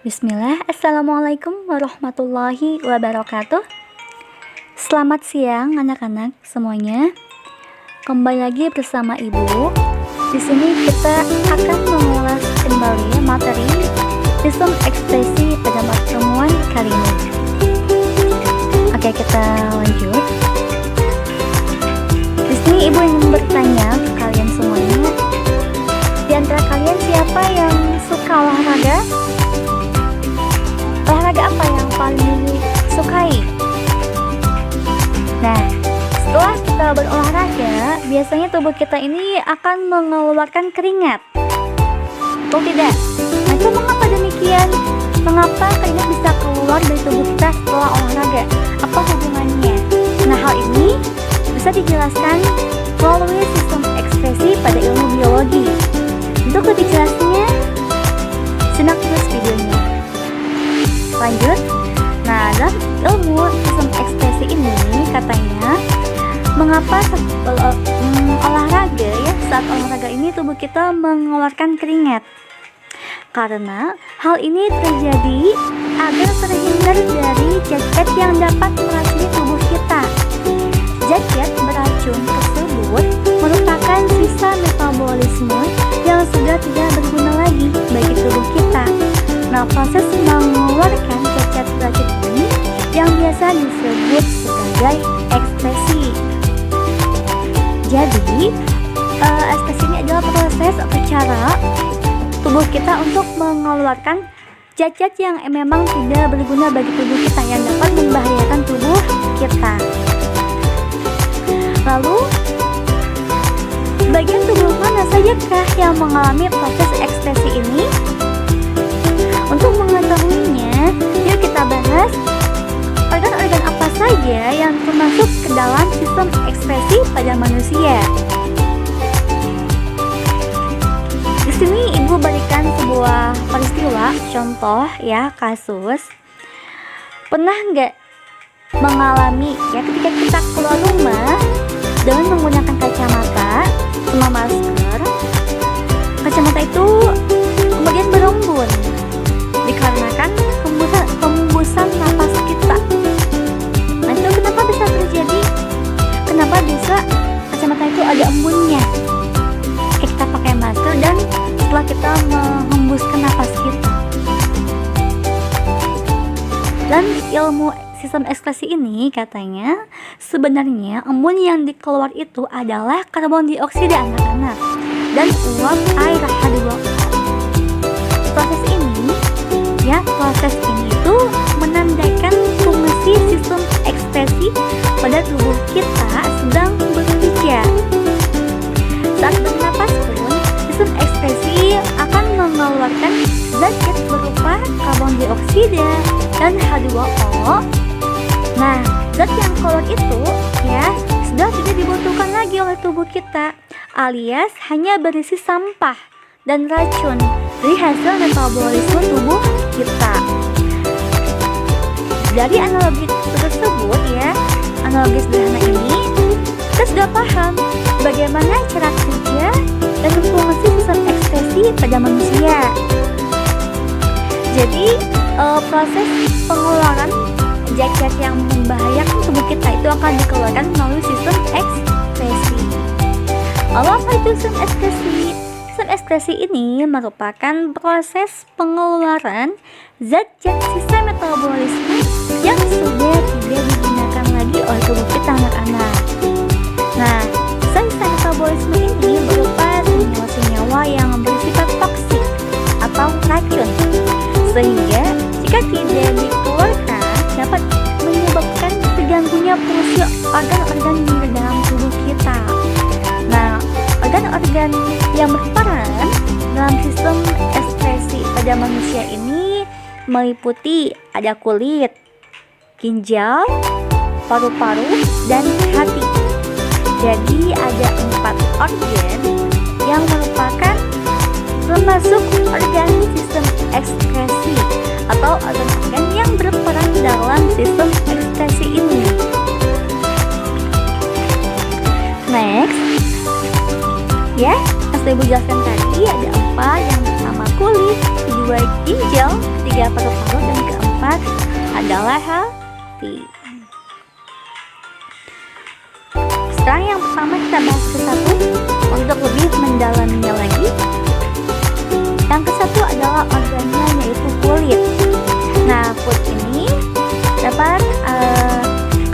Bismillah, Assalamualaikum warahmatullahi wabarakatuh. Selamat siang anak-anak semuanya. Kembali lagi bersama Ibu. Di sini kita akan mengulas kembali materi sistem ekspresi pada pertemuan kali ini. Oke, kita lanjut. Di sini Ibu ingin bertanya ke kalian semuanya. Di antara kalian siapa yang suka olahraga? Olahraga apa yang paling disukai? Nah, setelah kita berolahraga, biasanya tubuh kita ini akan mengeluarkan keringat. Atau tidak? Nah, itu mengapa demikian? Mengapa keringat bisa keluar dari tubuh kita setelah olahraga? Apa hubungannya? Nah, hal ini bisa dijelaskan melalui sistem ekspresi pada ilmu biologi. Untuk lebih jelasnya, simak terus videonya. Lanjut. Nah, dalam ilmu sistem ekspresi ini katanya, mengapa olahraga ya, saat olahraga ini tubuh kita mengeluarkan keringat? Karena hal ini terjadi agar terhindar dari zat-zat yang dapat meracuni tubuh kita. Zat-zat beracun tersebut merupakan sisa metabolisme yang sudah tidak berguna lagi bagi tubuh kita. Nah, proses mengeluarkan zat-zat beracun ini yang biasa disebut sebagai ekspresi. Jadi, ekspresi ini adalah proses atau cara tubuh kita untuk mengeluarkan zat-zat yang memang tidak berguna bagi tubuh kita, yang dapat membahayakan tubuh kita. Lalu, bagian tubuh mana sajakah yang mengalami proses ekspresi ini? Untuk mengetahuinya, yuk kita bahas organ-organ apa saja yang termasuk ke dalam sistem ekspresi pada manusia. Di sini Ibu berikan sebuah peristiwa, contoh ya, kasus. Pernah nggak mengalami ya ketika kita keluar rumah dengan menggunakan kacamata sama masker, kacamata itu kemudian berembun dikarenakan hembusan napas kita. Nah, itu kenapa bisa terjadi? Kenapa bisa kacamata itu ada embunnya? Kita pakai masker dan setelah kita menghembuskan napas kita. Dan ilmu sistem ekspresi ini katanya sebenarnya embun yang dikeluar itu adalah karbon dioksida anak-anak dan uap air H2O. Proses ini itu menandakan fungsi sistem ekspresi pada tubuh kita sedang bekerja. Saat bernapas pun, sistem ekspresi akan mengeluarkan zat berupa karbon dioksida dan H2O. Nah, zat yang keluar itu ya sudah tidak dibutuhkan lagi oleh tubuh kita, alias hanya berisi sampah dan racun dari hasil metabolisme tubuh kita. Dari analogi tersebut ya, analogi sederhana ini, kita sudah paham bagaimana cara kerja dan fungsi sistem ekspresi pada manusia. Jadi proses pengeluaran zat-zat yang membahayakan tubuh kita itu akan dikeluarkan melalui sistem ekspresi. Apa itu sistem ekspresi? Sistem ekspresi ini merupakan proses pengeluaran zat-zat sisa metabolisme yang sudah tidak digunakan lagi oleh tubuh kita anak-anak. Nah, sisa metabolisme ini berupa senyawa-senyawa yang bersifat toksik atau racun, sehingga jika tidak dikeluarkan dapat menyebabkan terganggunya fungsi organ-organ di dalam tubuh kita. Nah, organ-organ yang berperan dalam sistem ekspresi pada manusia ini meliputi ada kulit, ginjal, paru-paru, dan hati. Jadi ada 4 organ yang merupakan termasuk organ sistem ekspresi atau organ-organ yang berperan dalam sistem ekspresi ini. Next, ya, yang saya jelaskan tadi ada 4, yang pertama kulit, kedua ginjal, ketiga paru-paru, dan keempat adalah hati. Sekarang yang pertama kita bahas ke-1 untuk lebih mendalaminya lagi. Yang ke-1 adalah organnya, yaitu kulit. Nah, kulit ini dapat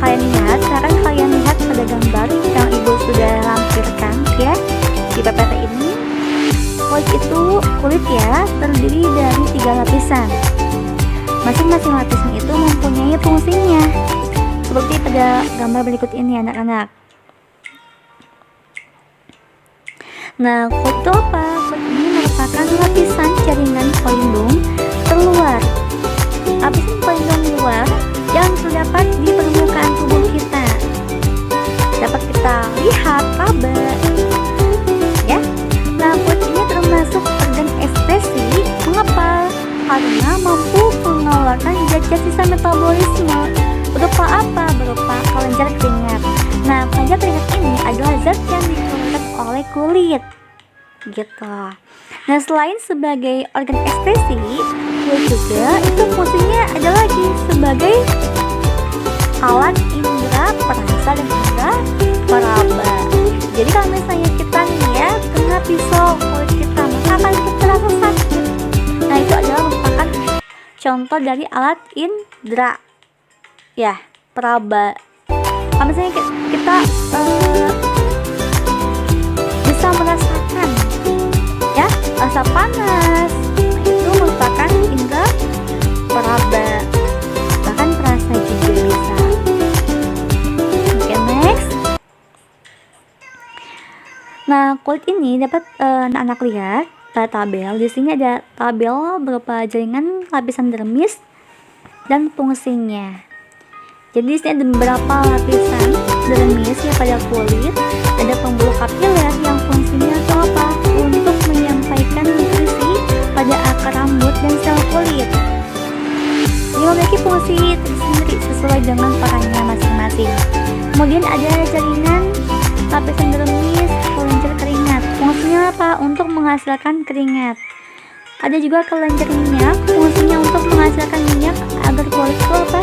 kalian lihat, sekarang kalian lihat pada gambar yang ibu sudah lampirkan ya di PPT ini. Kulit ya terdiri dari 3 lapisan. Masing-masing lapisan itu mempunyai fungsinya, seperti pada gambar berikut ini anak-anak. Nah, kulit itu apa? Kulit ini merupakan lapisan jaringan pelindung terluar, lapisan pelindung luar yang terdapat di permukaan tubuh kita. Dapat kita lihat kabar ya. Nah, kulit ini termasuk organ ekspresi. Mengapa? Karena mampu mengeluarkan zat-zat sisa metabolisme. Berupa apa? Berupa kelenjar keringat. Nah, kelenjar keringat ini adalah zat yang dikeluarkan oleh kulit gitu. Nah, selain sebagai organ ekspresi, kulit juga itu fungsinya ada lagi sebagai alat indera perasa dan indera peraba. Jadi kalau misalnya kita nih ya kena pisau kulit kita, maka akan kita rasa sakit. Nah, itu adalah merupakan contoh dari alat indera ya peraba. Kalau misalnya kita bisa merasakan ya rasa panas, nah itu merupakan indera peraba, bahkan perasa juga bisa. Oke, next. Nah, kulit ini dapat anak-anak lihat pada tabel. Di sini ada tabel berupa jaringan lapisan dermis dan fungsinya. Jadi di sini ada beberapa lapisan dermis ya pada kulit. Ada pembuluh kapiler yang fungsinya itu apa? Untuk menyampaikan nutrisi pada akar rambut dan sel kulit. Ini memiliki fungsi tersendiri sesuai dengan perannya masing-masing. Kemudian ada jaringan lapisan dermis kelenjar keringat. Fungsinya apa? Untuk menghasilkan keringat. Ada juga kelenjar minyak. Fungsinya untuk menghasilkan minyak agar kulit itu apa?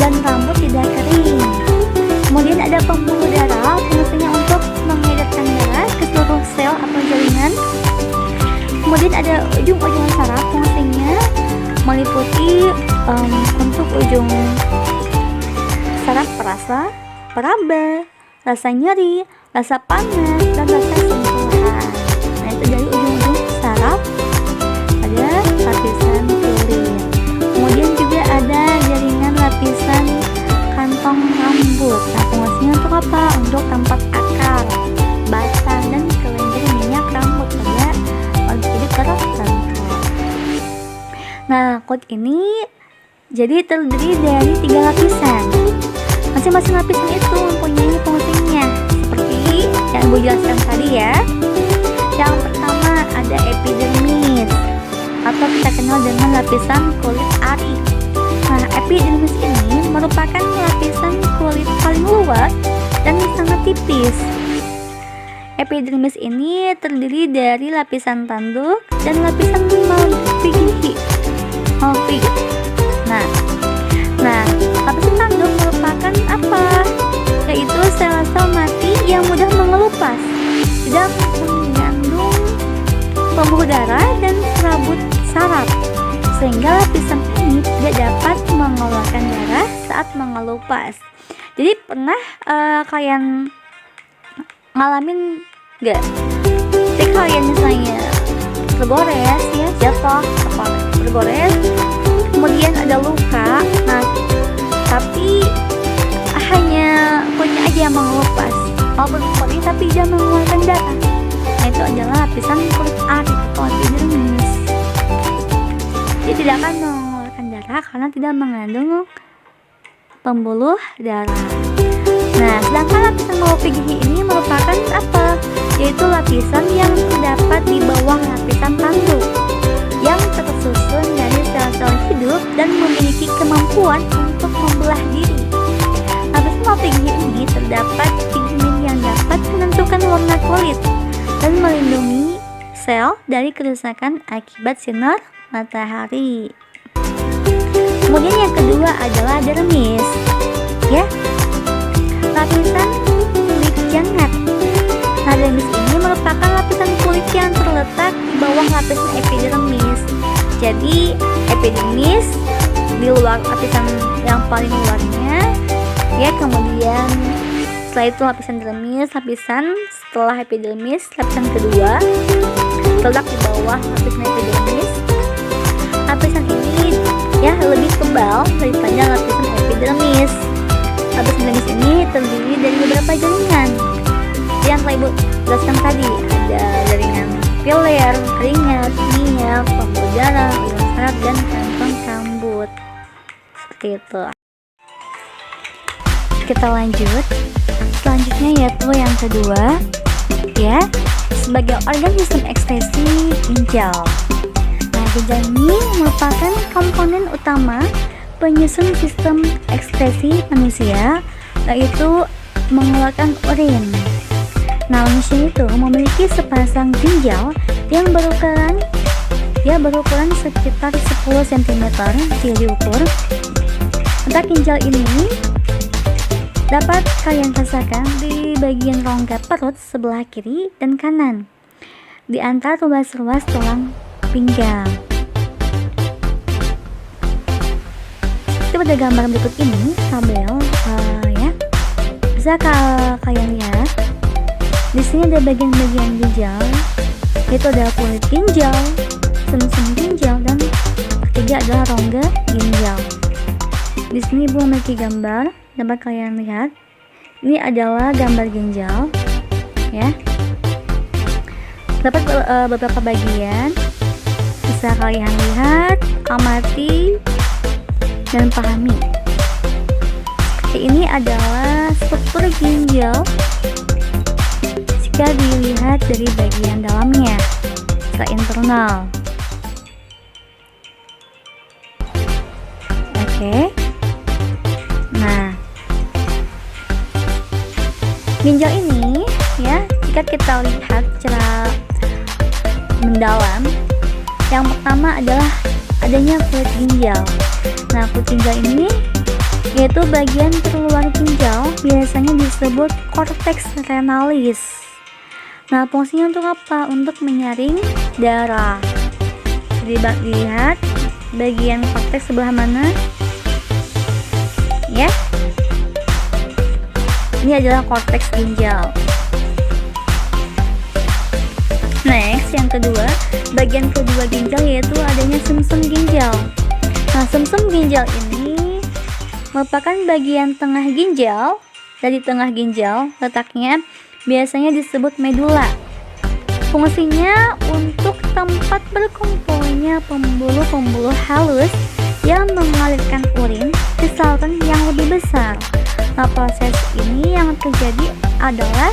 Dan rambut tidak kering. Kemudian ada pembuluh darah. Fungsinya untuk mengedarkan darah ke seluruh sel atau jaringan. Kemudian ada ujung-ujung saraf. Fungsinya meliputi untuk ujung saraf perasa, peraba, rasa nyeri, rasa panas, dan rasa sentuhan. Nah, itu dari ujung-ujung saraf ada lapisan kulit. Kemudian juga ada jaringan lapisan kantong rambut. Nah, fungsinya untuk apa? Untuk tempat akar, batang, dan kelenjar minyak rambut pada individu tertentu. Nah, kulit ini jadi terdiri dari 3 lapisan. Masing-masing lapisan itu mempunyai fungsinya seperti yang Ibu jelaskan tadi ya. Yang pertama ada epidermis atau kita kenal dengan lapisan kulit ari. Nah, epidermis ini merupakan lapisan kulit paling luar dan sangat tipis. Epidermis ini terdiri dari lapisan tanduk dan lapisan malfigihi. Nah, lapisan tanduk merupakan apa? Yaitu sel-sel mati yang mudah mengelupas, tidak mengandung pembuluh darah dan serabut saraf, sehingga lapisan ini tidak dapat mengeluarkan darah saat mengelupas. Jadi pernah kalian ngalamin gak? Ketika kalian misalnya tergores ya, jatuh tergores, kemudian ada luka, nah tapi hanya kulitnya aja yang mengelupas, walaupun kulit tapi dia mengeluarkan darah. Nah, itu adalah lapisan kulit ari atau epidermis. Dia tidak akan mengeluarkan darah karena tidak mengandung pembuluh darah. Nah, sedangkan lapisan malfigihi ini merupakan apa? Yaitu lapisan yang terdapat di bawah lapisan tanduk, yang tersusun dari sel-sel hidup dan memiliki kemampuan untuk membelah diri. Lapisan malfigihi ini terdapat pigmen yang dapat menentukan warna kulit dan melindungi sel dari kerusakan akibat sinar matahari. Kemudian yang kedua adalah dermis, ya, lapisan kulit jangat. Nah, dermis ini merupakan lapisan kulit yang terletak di bawah lapisan epidermis. Jadi epidermis di luar lapisan yang paling luarnya, ya, kemudian setelah itu lapisan dermis, setelah epidermis, lapisan kedua terletak di bawah lapisan epidermis. Lapisan ini, ya, lebih tebal daripada lapisan epidermis. Lapisan dermis ini terdiri dari beberapa jaringan yang telah Ibu jelaskan tadi. Ada jaringan pilar, keringat, minyak, pembuluh darah, urin saraf, dan kantong rambut. Seperti itu. Kita lanjut. Selanjutnya yaitu yang kedua, ya, sebagai organ sistem ekskresi ginjal. Nah, ginjal ini merupakan komponen utama penyusun sistem ekskresi manusia, yaitu mengeluarkan urin. Nah, manusia itu memiliki sepasang ginjal yang berukuran sekitar 10 cm jika diukur. Letak ginjal ini dapat kalian rasakan di bagian rongga perut sebelah kiri dan kanan, di antara ruas-ruas tulang pinggang. Itu pada gambar berikut ini sambil ya, bisa kalian lihat. Di sini ada bagian-bagian ginjal, yaitu ada kulit ginjal, sumsum ginjal, dan ketiga adalah rongga ginjal. Di sini Ibu memiliki gambar, dapat kalian lihat. Ini adalah gambar ginjal, ya. Dapat beberapa bagian, bisa kalian lihat, amati, dan pahami. Seperti ini adalah struktur ginjal jika dilihat dari bagian dalamnya, secara internal. Oke. Nah, ginjal ini, ya, jika kita lihat secara mendalam, yang pertama adalah adanya kulit ginjal. Nah, kulit ginjal ini yaitu bagian terluar ginjal, biasanya disebut korteks renalis. Nah, fungsinya untuk apa? Untuk menyaring darah. Jadi lihat bagian korteks sebelah mana, ya. Ini adalah korteks ginjal. Next, yang kedua, bagian kedua ginjal yaitu adanya sumsum ginjal. Nah, sumsum ginjal ini merupakan bagian tengah ginjal. Dari tengah ginjal letaknya biasanya disebut medula. Fungsinya untuk tempat berkumpulnya pembuluh-pembuluh halus yang mengalirkan urin ke saluran yang lebih besar. Nah, proses ini yang terjadi adalah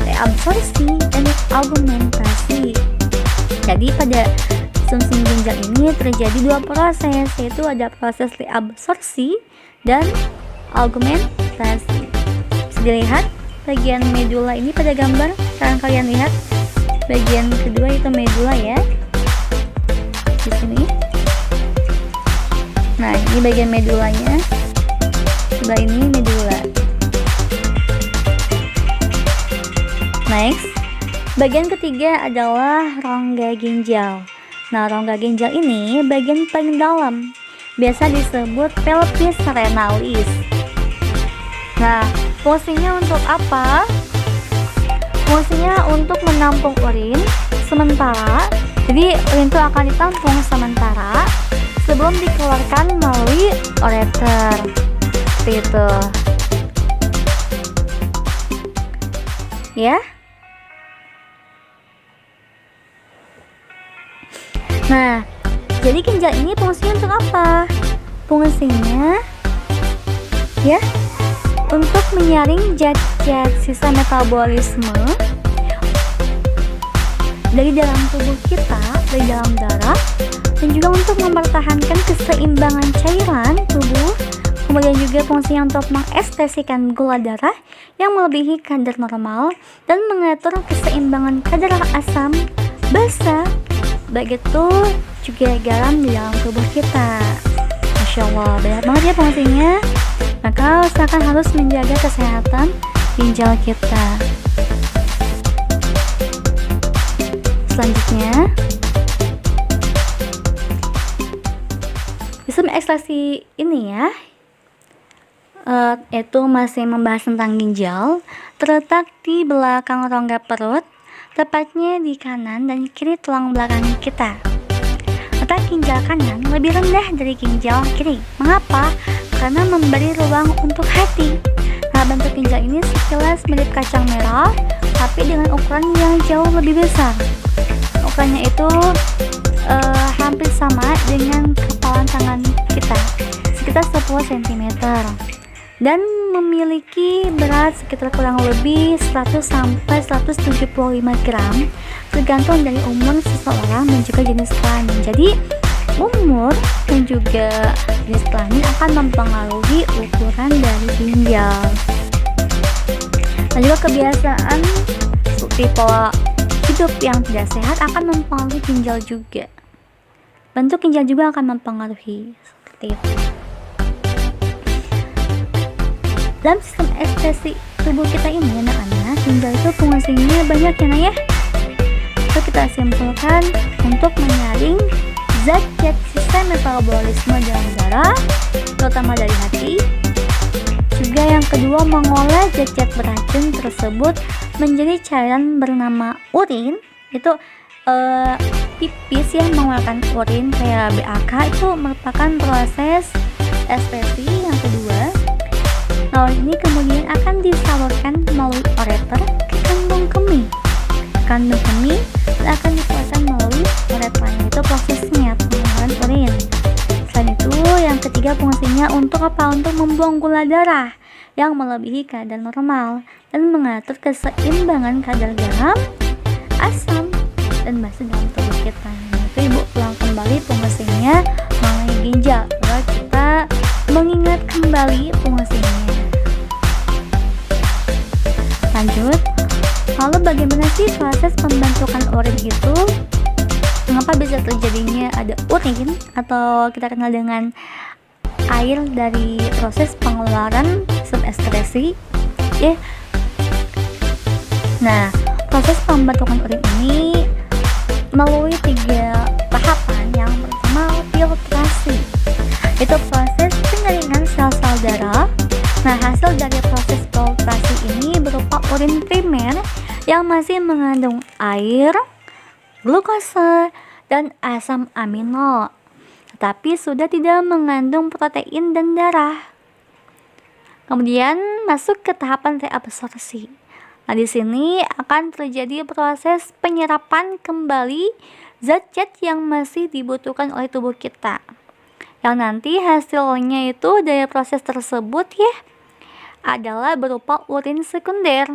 reabsorpsi dan augmentasi. Jadi pada sumsum ginjal ini terjadi dua proses, yaitu ada proses reabsorpsi dan augmentasi. Bisa dilihat bagian medula ini pada gambar. Sekarang kalian lihat bagian kedua itu medula, ya, di sini. Nah, ini bagian medulanya, sebelah ini medula. Next, bagian ketiga adalah rongga ginjal. Nah, rongga ginjal ini bagian paling dalam, biasa disebut pelvis renalis. Nah, fungsinya untuk apa? Fungsinya untuk menampung urin sementara. Jadi urin itu akan ditampung sementara sebelum dikeluarkan melalui ureter. Seperti itu, ya. Nah, jadi ginjal ini fungsinya untuk apa? Fungsinya, ya, untuk menyaring zat-zat sisa metabolisme dari dalam tubuh kita, dari dalam darah, dan juga untuk mempertahankan keseimbangan cairan tubuh. Kemudian juga fungsinya untuk mengestesikan gula darah yang melebihi kadar normal dan mengatur keseimbangan kadar asam, basa, baik itu juga garam di dalam tubuh kita. Masya Allah, banyak banget ya fungsinya. Maka usahakan harus menjaga kesehatan ginjal kita. Selanjutnya, sistem ekstraksi ini ya, itu masih membahas tentang ginjal, terletak di belakang rongga perut, tepatnya di kanan dan kiri tulang belakang kita. Letak ginjal kanan lebih rendah dari ginjal kiri. Mengapa? Karena memberi ruang untuk hati. Nah, bentuk ginjal ini sekilas mirip kacang merah, tapi dengan ukuran yang jauh lebih besar. Ukurannya itu hampir sama dengan kepalan tangan kita, sekitar 10 cm, dan memiliki berat sekitar kurang lebih 100-175 gram, tergantung dari umur seseorang dan juga jenis kelamin. Jadi umur dan juga jenis kelamin akan mempengaruhi ukuran dari ginjal. Dan juga kebiasaan seperti pola hidup yang tidak sehat akan mempengaruhi ginjal juga. Bentuk ginjal juga akan mempengaruhi, seperti itu. Dalam sistem ekskresi tubuh kita ini anak-anak, ginjal itu fungsinya banyak ya nak ya. So, kita simpulkan untuk menyaring zat-zat sistem metabolisme dalam darah, terutama dari hati. Juga yang kedua, mengolah zat-zat beracun tersebut menjadi cairan bernama urin. Itu pipis yang mengeluarkan urin kayak BAK, itu merupakan proses ekskresi yang kedua. Nah, ini kemudian akan disalurkan melalui ureter ke kandung kemih. Kandung kemih akan dikeluarkan melalui ureter, itu prosesnya pengeluaran urin. Selain itu, yang ketiga fungsinya untuk apa? Untuk membuang gula darah yang melebihi kadar normal dan mengatur keseimbangan kadar garam, asam, dan basa dalam tubuh kita. Nah, itu ibu ulang kembali fungsinya mengenai ginjal agar kita mengingat kembali fungsinya. Lanjut, lalu bagaimana sih proses pembentukan urin itu? Mengapa bisa terjadinya ada urin atau kita kenal dengan air dari proses pengeluaran sistem ekskresi? Ya. Nah, proses pembentukan urin ini melalui 3 tahapan. Yang pertama, filtrasi. Itu proses pengeringan sel-sel darah. Nah, hasil dari proses filtrasi ini berupa urin primer yang masih mengandung air, glukosa, dan asam amino, tetapi sudah tidak mengandung protein dan darah. Kemudian masuk ke tahapan reabsorpsi. Nah, di sini akan terjadi proses penyerapan kembali zat-zat yang masih dibutuhkan oleh tubuh kita. Yang nanti hasilnya itu dari proses tersebut ya adalah berupa urin sekunder.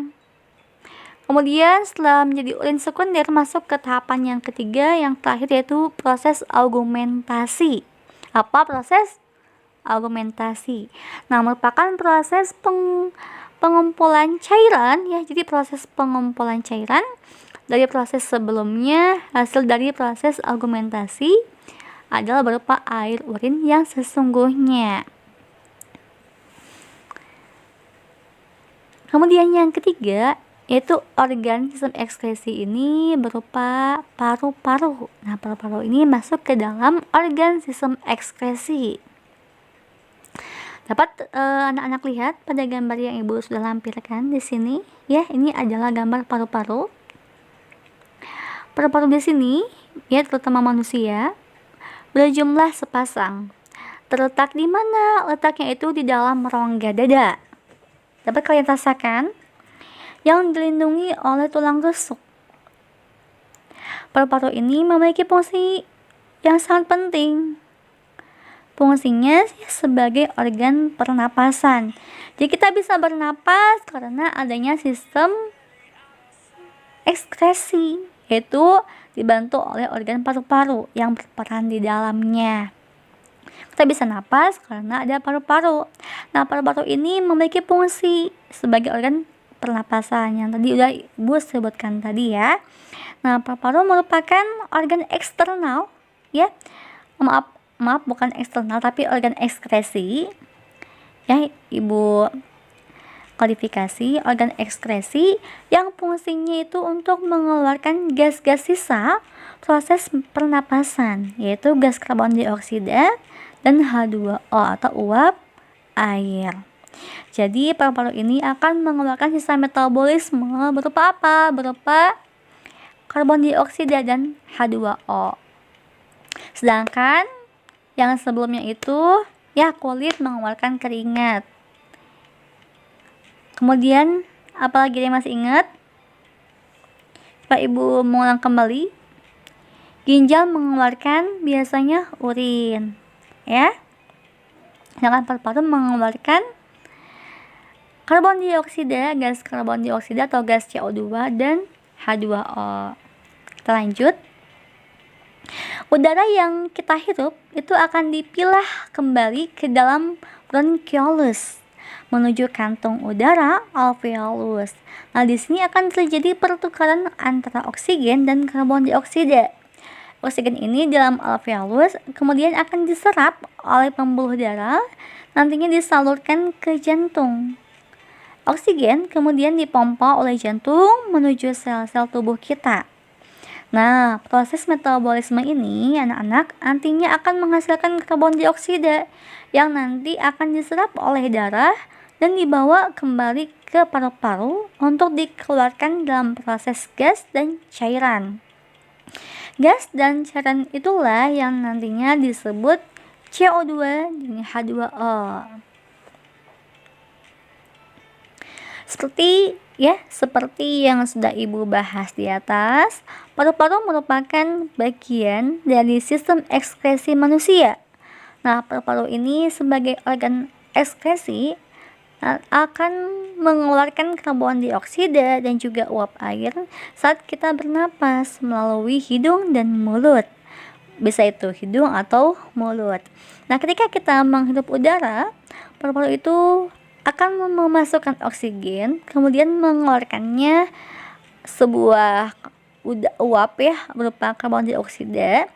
Kemudian setelah menjadi urin sekunder, masuk ke tahapan yang ketiga, yang terakhir, yaitu proses augmentasi. Apa proses augmentasi? Nah, merupakan proses pengumpulan cairan ya. Jadi proses pengumpulan cairan dari proses sebelumnya, hasil dari proses augmentasi adalah berupa air urin yang sesungguhnya. Kemudian yang ketiga, yaitu organ sistem ekskresi ini berupa paru-paru. Nah, paru-paru ini masuk ke dalam organ sistem ekskresi. Dapat anak-anak lihat pada gambar yang ibu sudah lampirkan di sini ya, ini adalah gambar paru-paru. Paru-paru di sini ya, terutama manusia, berjumlah sepasang. Terletak di mana? Letaknya itu di dalam rongga dada. Dapat kalian rasakan? Yang dilindungi oleh tulang rusuk. Paru-paru ini memiliki fungsi yang sangat penting. Fungsinya sebagai organ pernapasan. Jadi kita bisa bernapas karena adanya sistem ekskresi, yaitu dibantu oleh organ paru-paru yang berperan di dalamnya. Kita bisa napas karena ada paru-paru. Nah, paru-paru ini memiliki fungsi sebagai organ pernapasan yang tadi udah ibu sebutkan tadi ya. Nah, paru-paru merupakan organ eksternal ya. maaf bukan eksternal tapi organ ekskresi. Ya, Ibu klarifikasi, organ ekskresi yang fungsinya itu untuk mengeluarkan gas-gas sisa proses pernapasan, yaitu gas karbon dioksida dan H2O atau uap air. Jadi paru-paru ini akan mengeluarkan sisa metabolisme berupa apa? Berupa karbon dioksida dan H2O. Sedangkan yang sebelumnya itu ya kulit mengeluarkan keringat. Kemudian apalagi yang masih ingat? Pak Ibu mengulang kembali. Ginjal mengeluarkan biasanya urin, ya. Sedangkan paru-paru mengeluarkan karbon dioksida, gas karbon dioksida atau gas CO2 dan H2O. Kita lanjut. Udara yang kita hirup itu akan dipilah kembali ke dalam bronchioles menuju kantung udara alveolus. Nah, di sini akan terjadi pertukaran antara oksigen dan karbon dioksida. Oksigen ini dalam alveolus kemudian akan diserap oleh pembuluh darah, nantinya disalurkan ke jantung. Oksigen kemudian dipompa oleh jantung menuju sel-sel tubuh kita. Nah, proses metabolisme ini anak-anak nantinya akan menghasilkan karbon dioksida yang nanti akan diserap oleh darah dan dibawa kembali ke paru-paru untuk dikeluarkan dalam proses gas dan cairan. Gas dan cairan itulah yang nantinya disebut CO2 dan H2O. Seperti yang sudah Ibu bahas di atas, paru-paru merupakan bagian dari sistem ekskresi manusia. Nah, paru-paru ini sebagai organ ekskresi akan mengeluarkan karbon dioksida dan juga uap air saat kita bernapas melalui hidung dan mulut. Bisa itu hidung atau mulut. Nah, ketika kita menghirup udara, paru-paru itu akan memasukkan oksigen, kemudian mengeluarkannya sebuah uap ya berupa karbon dioksida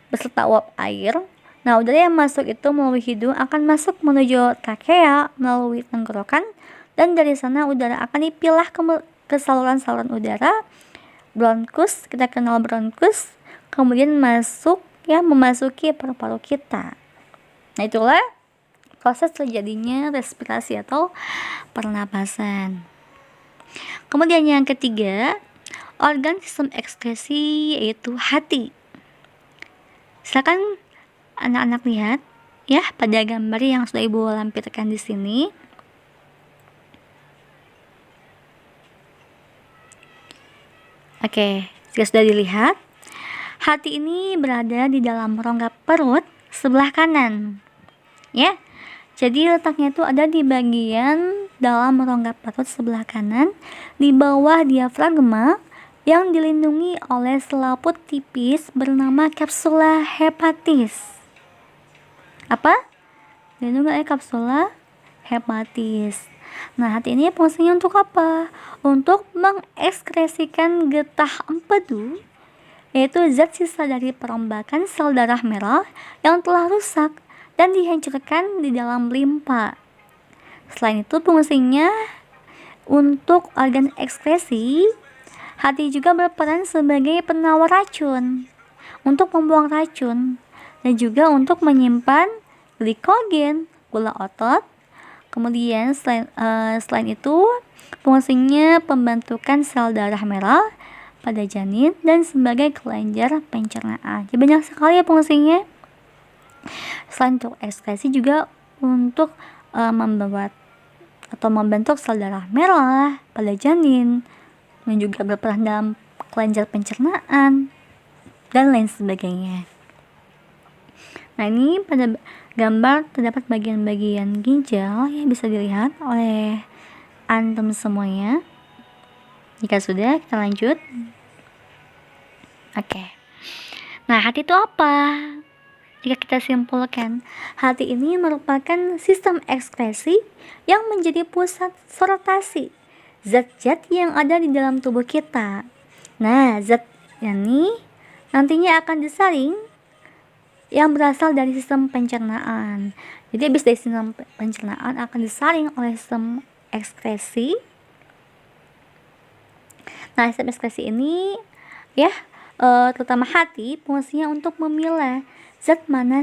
beserta uap air. Nah, udara yang masuk itu melalui hidung akan masuk menuju trakea melalui tenggorokan, dan dari sana udara akan dipilah ke saluran-saluran udara, bronkus, kita kenal bronkus, kemudian memasuki paru-paru kita. Nah, itulah proses terjadinya respirasi atau pernapasan. Kemudian yang ketiga, organ sistem ekskresi yaitu hati. Silakan anak-anak lihat ya pada gambar yang sudah Ibu lampirkan di sini. Oke, jika sudah dilihat, hati ini berada di dalam rongga perut sebelah kanan. Ya. Jadi letaknya itu ada di bagian dalam rongga perut sebelah kanan di bawah diafragma yang dilindungi oleh selaput tipis bernama kapsula hepatis. Apa? Dilindungi oleh kapsula hepatis. Nah, hati ini fungsinya untuk apa? Untuk mengekskresikan getah empedu, yaitu zat sisa dari perombakan sel darah merah yang telah rusak dan dihancurkan di dalam limpa. Selain itu, fungsinya untuk organ ekskresi, hati juga berperan sebagai penawar racun, untuk membuang racun, dan juga untuk menyimpan glikogen, gula otot. Kemudian selain itu, fungsinya pembentukan sel darah merah pada janin dan sebagai kelenjar pencernaan. Jadi banyak sekali ya fungsinya. Selain untuk ekskresi juga untuk membuat atau membentuk sel darah merah pada janin, dan juga berperan dalam kelenjar pencernaan dan lain sebagainya. Nah, ini pada gambar terdapat bagian-bagian ginjal yang bisa dilihat oleh antum semuanya. Jika sudah, kita lanjut. Oke. Nah, hati itu apa? Jika kita simpulkan, hati ini merupakan sistem ekskresi yang menjadi pusat sortasi zat-zat yang ada di dalam tubuh kita. Nah, zat ini nantinya akan disaring yang berasal dari sistem pencernaan. Jadi habis dari sistem pencernaan akan disaring oleh sistem ekskresi. Nah, sistem ekskresi ini ya terutama hati fungsinya untuk memilah zat mana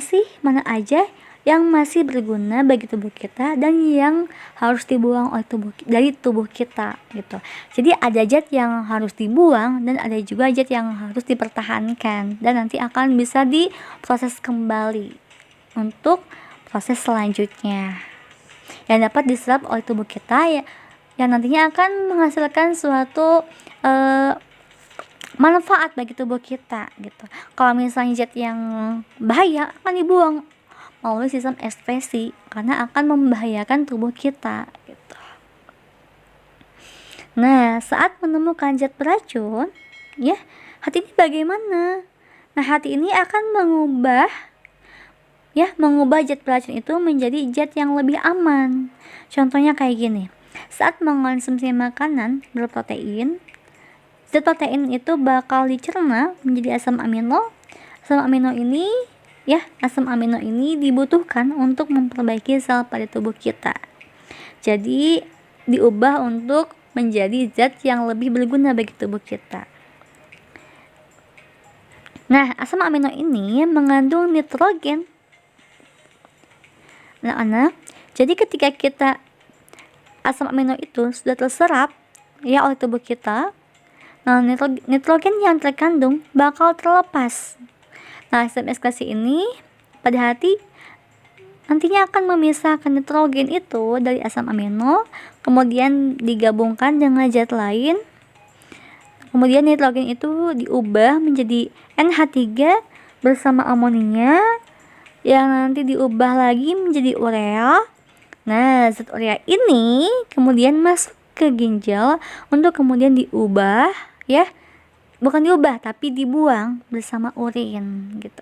aja yang masih berguna bagi tubuh kita dan yang harus dibuang oleh dari tubuh kita gitu. Jadi ada zat yang harus dibuang dan ada juga zat yang harus dipertahankan dan nanti akan bisa diproses kembali untuk proses selanjutnya yang dapat diserap oleh tubuh kita ya, yang nantinya akan menghasilkan suatu manfaat bagi tubuh kita gitu. Kalau misalnya zat yang bahaya akan dibuang melalui sistem ekskresi karena akan membahayakan tubuh kita gitu. Nah, saat menemukan zat beracun, ya, hati ini bagaimana? Nah, hati ini akan mengubah zat beracun itu menjadi zat yang lebih aman. Contohnya kayak gini. Saat mengonsumsi makanan berprotein, zat protein itu bakal dicerna menjadi asam amino. Asam amino ini dibutuhkan untuk memperbaiki sel pada tubuh kita. Jadi diubah untuk menjadi zat yang lebih berguna bagi tubuh kita. Nah, asam amino ini mengandung nitrogen. Nah, jadi ketika asam amino itu sudah terserap ya oleh tubuh kita, nah nitrogen yang terkandung bakal terlepas. Nah, sistem ekskresi ini pada hati nantinya akan memisahkan nitrogen itu dari asam amino, kemudian digabungkan dengan zat lain. Kemudian nitrogen itu diubah menjadi NH3 bersama amonia yang nanti diubah lagi menjadi urea. Nah, zat urea ini kemudian masuk ke ginjal untuk kemudian diubah ya. Bukan diubah tapi dibuang bersama urin gitu.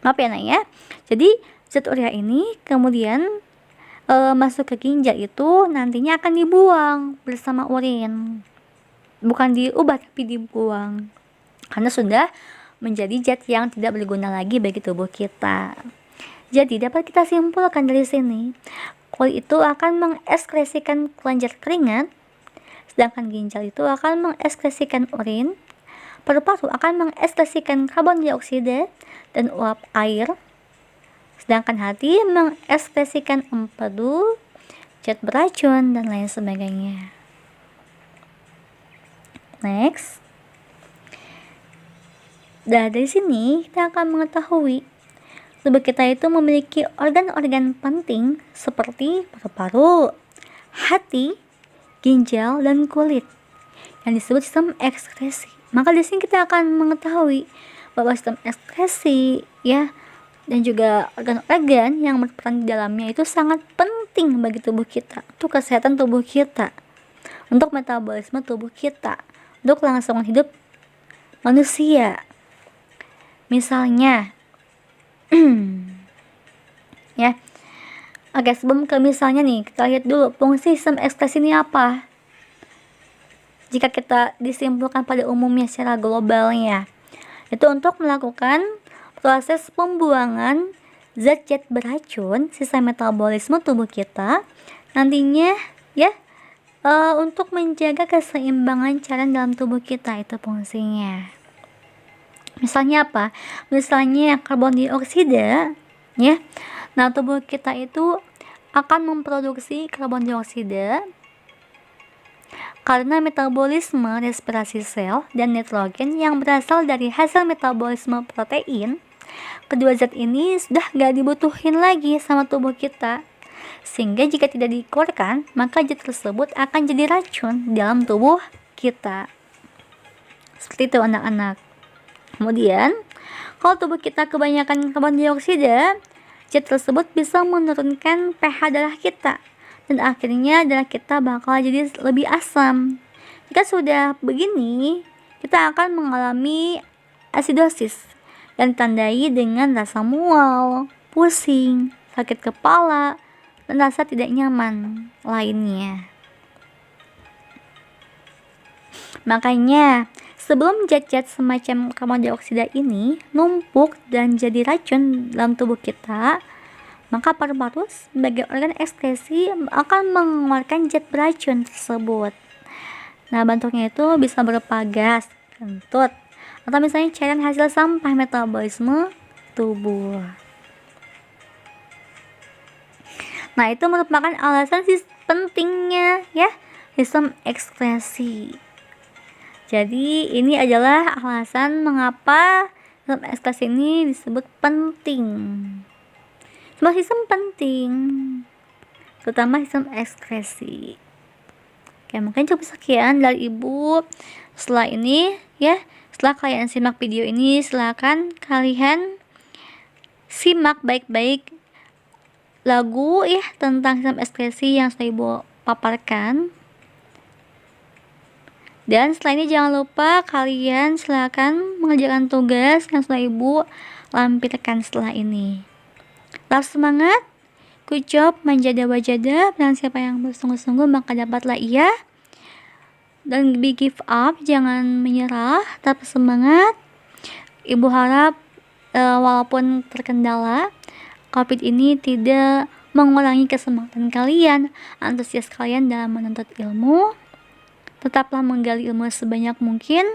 Maaf ya, Nak ya. Jadi zat urea ini kemudian masuk ke ginjal itu nantinya akan dibuang bersama urin. Bukan diubah tapi dibuang. Karena sudah menjadi zat yang tidak berguna lagi bagi tubuh kita. Jadi dapat kita simpulkan dari sini, kulit itu akan mengekskresikan kelenjar keringat, sedangkan ginjal itu akan mengekskresikan urin, paru-paru akan mengekskresikan karbon dioksida dan uap air, sedangkan hati mengekskresikan empedu, zat beracun, dan lain sebagainya. Next. Dari sini kita akan mengetahui tubuh kita itu memiliki organ-organ penting seperti paru-paru, hati, ginjal, dan kulit yang disebut sistem ekskresi. Maka di sini kita akan mengetahui bahwa sistem ekskresi ya dan juga organ-organ yang berperan di dalamnya itu sangat penting bagi tubuh kita, untuk kesehatan tubuh kita, untuk metabolisme tubuh kita, untuk kelangsungan hidup manusia. Misalnya ya. Oke, sebelum ke misalnya nih, kita lihat dulu fungsi sistem ekskresi ini apa. Jika kita disimpulkan pada umumnya secara globalnya, itu untuk melakukan proses pembuangan zat-zat beracun sisa metabolisme tubuh kita, nantinya ya untuk menjaga keseimbangan cairan dalam tubuh kita, itu fungsinya. Misalnya apa? Misalnya karbon dioksida ya. Nah, tubuh kita itu akan memproduksi karbon dioksida karena metabolisme respirasi sel dan nitrogen yang berasal dari hasil metabolisme protein. Kedua zat ini sudah gak dibutuhin lagi sama tubuh kita, sehingga jika tidak dikeluarkan, maka zat tersebut akan jadi racun dalam tubuh kita. Seperti itu anak-anak. Kemudian, kalau tubuh kita kebanyakan karbon dioksida, zat tersebut bisa menurunkan pH darah kita dan akhirnya darah kita bakal jadi lebih asam. Jika sudah begini, kita akan mengalami asidosis yang ditandai dengan rasa mual, pusing, sakit kepala, dan rasa tidak nyaman lainnya. Makanya Sebelum zat-zat semacam karbon dioksida ini numpuk dan jadi racun dalam tubuh kita, maka paru-paru sebagai organ ekskresi akan mengeluarkan zat beracun tersebut. Nah, bentuknya itu bisa berupa gas, kentut, atau misalnya cairan hasil sampah metabolisme tubuh. Nah, itu merupakan alasan pentingnya ya sistem ekskresi. Jadi ini adalah alasan mengapa sistem ekskresi ini disebut penting. Semua sistem penting, terutama sistem ekskresi. Oke, mungkin cukup sekian dari Ibu. Setelah ini ya, setelah kalian simak video ini, silakan kalian simak baik-baik lagu ya tentang sistem ekskresi yang sudah Ibu paparkan. Dan setelah ini jangan lupa kalian silakan mengerjakan tugas yang sudah Ibu lampirkan setelah ini. Tetap semangat, good job, manjada wajada, dan siapa yang bersungguh-sungguh maka dapatlah ia. Dan give up, jangan menyerah, tetap semangat. Ibu harap walaupun terkendala, COVID ini tidak mengurangi kesemangatan kalian, antusias kalian dalam menuntut ilmu. Tetaplah menggali ilmu sebanyak mungkin.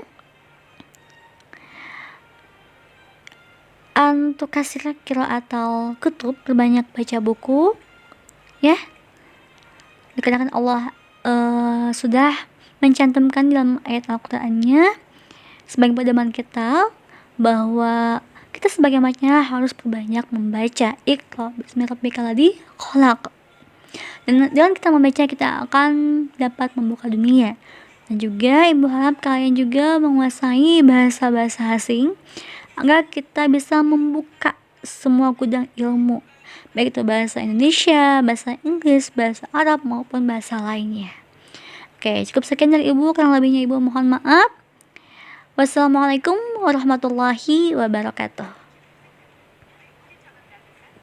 Untuk kasih kira atau kutub, perbanyak baca buku ya, dikarenakan Allah sudah mencantumkan dalam ayat Al-Qur'annya sebagai pedoman kita bahwa kita sebagai umatnya harus perbanyak membaca. Iqra bismi rabbikal ladzi khalaq. Dan dengan kita membaca, kita akan dapat membuka dunia. Dan juga Ibu harap kalian juga menguasai bahasa-bahasa asing agar kita bisa membuka semua gudang ilmu, baik itu bahasa Indonesia, bahasa Inggris, bahasa Arab maupun bahasa lainnya. Oke, cukup sekian dari Ibu, kurang lebihnya Ibu mohon maaf. Wassalamualaikum warahmatullahi wabarakatuh.